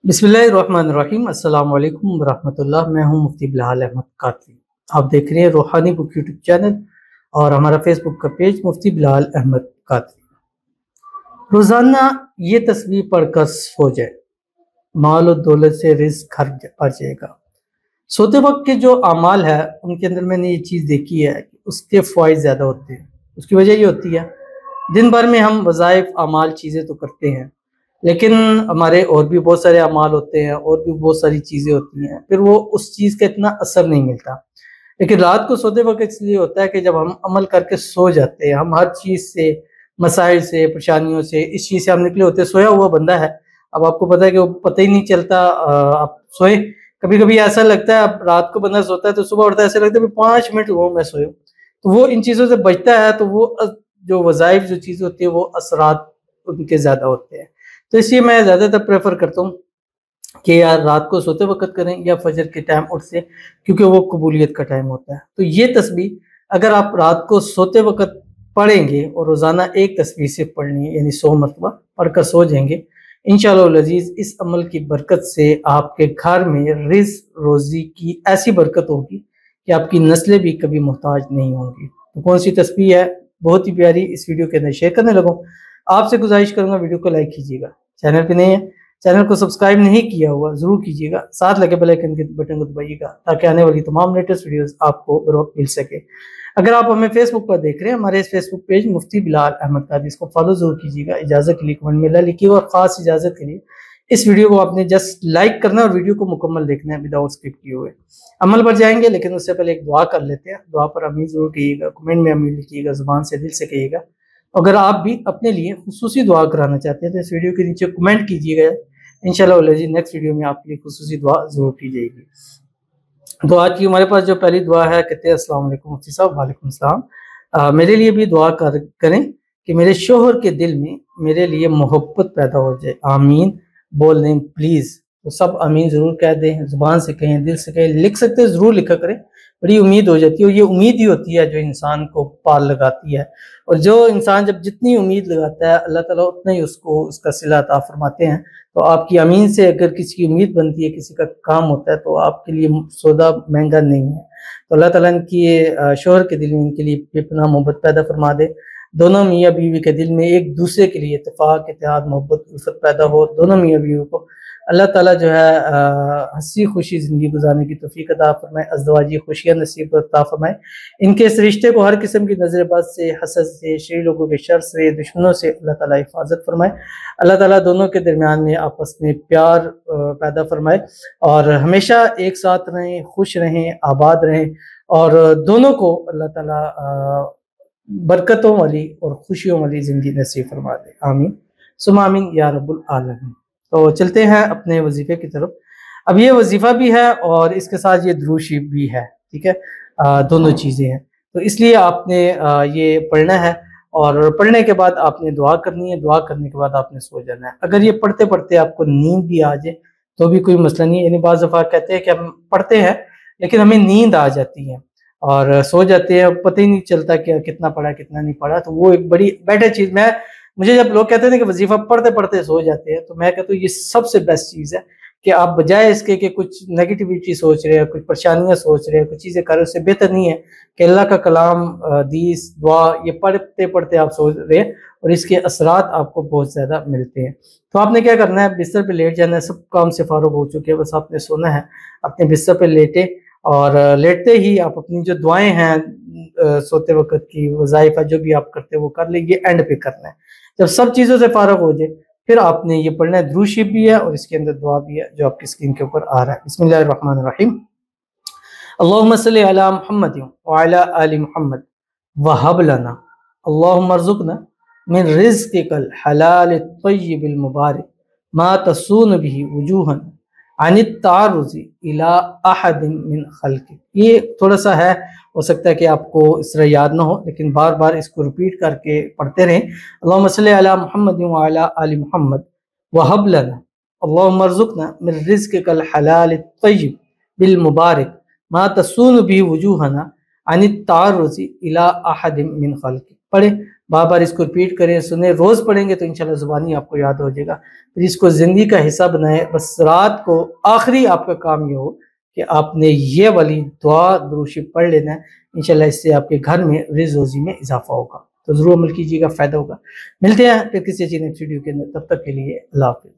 बिस्मिल्लाहिर्रहमानिर्रहीम। अस्सलाम वालेकुम वरहमतुल्लाह। मैं हूं मुफ्ती बिलाल अहमद कादरी। आप देख रहे हैं रूहानी बुक यूट्यूब चैनल और हमारा फेसबुक का पेज मुफ्ती बिलाल अहमद कादरी। रोज़ाना ये तस्वीर पढ़कर सो जाए, माल और दौलत से रिज़्क घर भर जाएगा। सोते वक्त के जो अमाल है उनके अंदर मैंने ये चीज़ देखी है कि उसके फ़वाइद ज़्यादा होते हैं। उसकी वजह ये होती है, दिन भर में हम वज़ाइफ अमाल चीज़ें तो करते हैं, लेकिन हमारे और भी बहुत सारे अमाल होते हैं और भी बहुत सारी चीज़ें होती हैं, फिर वो उस चीज़ का इतना असर नहीं मिलता। लेकिन रात को सोते वक्त इसलिए होता है कि जब हम अमल करके सो जाते हैं, हम हर चीज़ से, मसाइल से, परेशानियों से, इस चीज़ से हम निकले होते हैं। सोया हुआ बंदा है, अब आपको पता है कि वो पता ही नहीं चलता आप सोए। कभी कभी ऐसा लगता है, अब रात को बंदा सोता है तो सुबह उठता है ऐसा लगता है 5 मिनट हुआ मैं सोया। तो वो इन चीज़ों से बचता है, तो वो जो वज़ाइफ जो चीज़ होती है वो असरात उनके ज़्यादा होते हैं। तो इसलिए मैं ज़्यादातर प्रेफर करता हूँ कि यार रात को सोते वक्त करें या फजर के टाइम उठ से, क्योंकि वो कबूलियत का टाइम होता है। तो ये तस्बीह अगर आप रात को सोते वक्त पढ़ेंगे और रोज़ाना एक तस्बीह से पढ़नी है, यानी 100 मरतबा पढ़कर सो जाएंगे, इंशाअल्लाह अज़ीज़ इस अमल की बरकत से आपके घर में रिज़्क रोज़ी की ऐसी बरकत होगी कि आपकी नस्लें भी कभी मोहताज नहीं होंगी। तो कौन सी तस्बीह है, बहुत ही प्यारी, इस वीडियो के अंदर शेयर करने लगूँ। आपसे गुजारिश करूँगा वीडियो को लाइक कीजिएगा, चैनल पे नहीं है, चैनल को सब्सक्राइब नहीं किया हुआ ज़रूर कीजिएगा, साथ लगे बेल आइकन के बटन को दबाइएगा ताकि आने वाली तमाम लेटेस्ट वीडियोस आपको बर वक्त मिल सके। अगर आप हमें फेसबुक पर देख रहे हैं, हमारे इस फेसबुक पेज मुफ्ती बिलाल अहमद कादरी, इसको फॉलो जरूर कीजिएगा। इजाज़त के लिए कमेंट में ला लिखिएगा और ख़ास इजाज़त के लिए इस वीडियो को आपने जस्ट लाइक करना है और वीडियो को मुकम्मल देखना है विदाउट स्किप किए हुए। अमल पर जाएंगे, लेकिन उससे पहले एक दुआ कर लेते हैं। दुआ पर अमीन जरूर कहिएगा, कमेंट में अमीन लिखिएगा, ज़ुबान से दिल से कहिएगा। अगर आप भी अपने लिए खुसूसी दुआ कराना चाहते हैं तो इस वीडियो के नीचे कमेंट कीजिएगा, इंशाल्लाह नेक्स्ट वीडियो में आपके लिए खुसूसी दुआ जरूर की जाएगी। तो आज की हमारे पास जो पहली दुआ है, कहते हैं अस्सलाम वालेकुम मुफ्ती साहब। वालेकुम सलाम। मेरे लिए भी दुआ करें कि मेरे शोहर के दिल में मेरे लिए मोहब्बत पैदा हो जाए। आमीन बोल दें प्लीज़। तो सब आमीन ज़रूर कह दें, ज़ुबान से कहें, दिल से कहें, लिख सकते हैं ज़रूर लिखा करें, बड़ी उम्मीद हो जाती है। और ये उम्मीद ही होती है जो इंसान को पार लगाती है, और जो इंसान जब जितनी उम्मीद लगाता है अल्लाह ताला उतना ही उसको उसका सिला अता फरमाते हैं। तो आपकी आमीन से अगर किसी की उम्मीद बनती है, किसी का काम होता है, तो आपके लिए सौदा महंगा नहीं है। तो अल्लाह ताला इनकी शोहर के दिल में इनके लिए बेपनाह मोहब्बत पैदा फरमा दे। दोनों मियाँ बीवी के दिल में एक दूसरे के लिए इत्तेफाक, इत्तेहाद, मोहब्बत, उल्फत पैदा हो। दोनों मियाँ बीवी को अल्लाह ताला जो है हंसी खुशी ज़िंदगी गुजारने की तौफीक अता फरमाए, अज़दवाजी खुशियाँ नसीब अता फरमाए। इनके इस रिश्ते को हर किस्म की नज़रबाज से, हसद से, शरीर लोगों के शर से, दुश्मनों से अल्लाह ताला हिफाजत फरमाए। अल्लाह ताला दोनों के दरमियान में आपस में प्यार पैदा फरमाए और हमेशा एक साथ रहें, खुश रहें, आबाद रहें, और दोनों को अल्लाह ताला बरकतों वाली और खुशियों वाली ज़िंदगी नसीब फरमा दे। आमीन सुम्मा आमीन या रब्बुल आलमीन। तो चलते हैं अपने वजीफे की तरफ। अब ये वजीफा भी है और इसके साथ ये दुरूद शरीफ भी है, ठीक है, दोनों चीज़ें हैं। तो इसलिए आपने ये पढ़ना है और पढ़ने के बाद आपने दुआ करनी है, दुआ करने के बाद आपने सो जाना है। अगर ये पढ़ते पढ़ते आपको नींद भी आ जाए तो भी कोई मसला नहीं है। यानी बाज़ दफ़ा कहते हैं कि हम पढ़ते हैं लेकिन हमें नींद आ जाती है और सो जाते हैं, पता ही नहीं चलता कि कितना पढ़ा कितना नहीं पढ़ा। तो वो एक बड़ी बेटर चीज़, मुझे जब लोग कहते थे कि वजीफा पढ़ते पढ़ते सो जाते हैं, तो मैं कहता हूँ ये सबसे बेस्ट चीज़ है कि आप बजाय इसके कि कुछ नेगेटिविटी सोच रहे हैं, कुछ परेशानियां सोच रहे हैं, कुछ चीज़ें कर रहे हैं, उससे बेहतर नहीं है कि अल्लाह का कलाम, हदीस, दुआ ये पढ़ते पढ़ते आप सो रहे हैं और इसके असरात आपको बहुत ज़्यादा मिलते हैं। तो आपने क्या करना है, बिस्तर पर लेट जाना है। सब काम से फारुग हो चुके हैं, बस आपने सोना है। अपने बिस्तर पर लेटे और लेटते ही आप अपनी जो दुआएं हैं सोते वक्त की, वज़ाइफा जो भी आप करते हैं वो कर लीजिए, एंड पे करना है। जब सब चीज़ों से फारग हो जाए फिर आपने ये पढ़ना है। दुरूद शरीफ भी है और इसके अंदर दुआ भी है जो आपकी स्क्रीन के ऊपर आ रहा है। बिस्मिल्लाहिर्रहमानिर्रहीम। अल्लाहुम्मा सल्ली अला मुहम्मद व अला आलि मुहम्मद वहब लना अल्लाहुम्मा अर्ज़ुक़ना मिन रिज़्क़िकल हलाल तय्यिबिल मुबारक मा तसून बिही वजूहन अनित तारुज़ी इला अहदिन मिन खल्क़िक। ये थोड़ा सा है, हो सकता है कि आपको इस तरह याद ना हो, लेकिन बार बार इसको रिपीट करके पढ़ते रहें। अल्लाहुम्मा सल्ली अला मुहम्मद व अला आलि मुहम्मद वहब लना अल्लाहुम्मा अर्ज़ुक़ना मिन रिज़्क़िकल हलाल तय्यिब बिल मुबारक मा तसून बिही वजूहना अनित तारुज़ी इला अहदिन मिन खल्क़िक। پڑھیں، بار بار اس کو ریپیٹ کریں، سنیں، روز پڑھیں گے تو انشاءاللہ زبانی آپ کو یاد ہو جائے گا۔ پھر اس کو زندگی کا حصہ بنائیں، بس رات کو آخری آپ کا کام یہ ہو کہ آپ نے یہ والی دعا درود شریف پڑھ لینا ہے، انشاءاللہ اس سے آپ کے گھر میں رزق روزی میں اضافہ ہوگا، تو ضرور عمل کیجیے گا، فائدہ ہوگا۔ ملتے ہیں پھر کسی چیز نیکسٹ ویڈیو کے اندر، تب تک کے لیے اللہ حافظ۔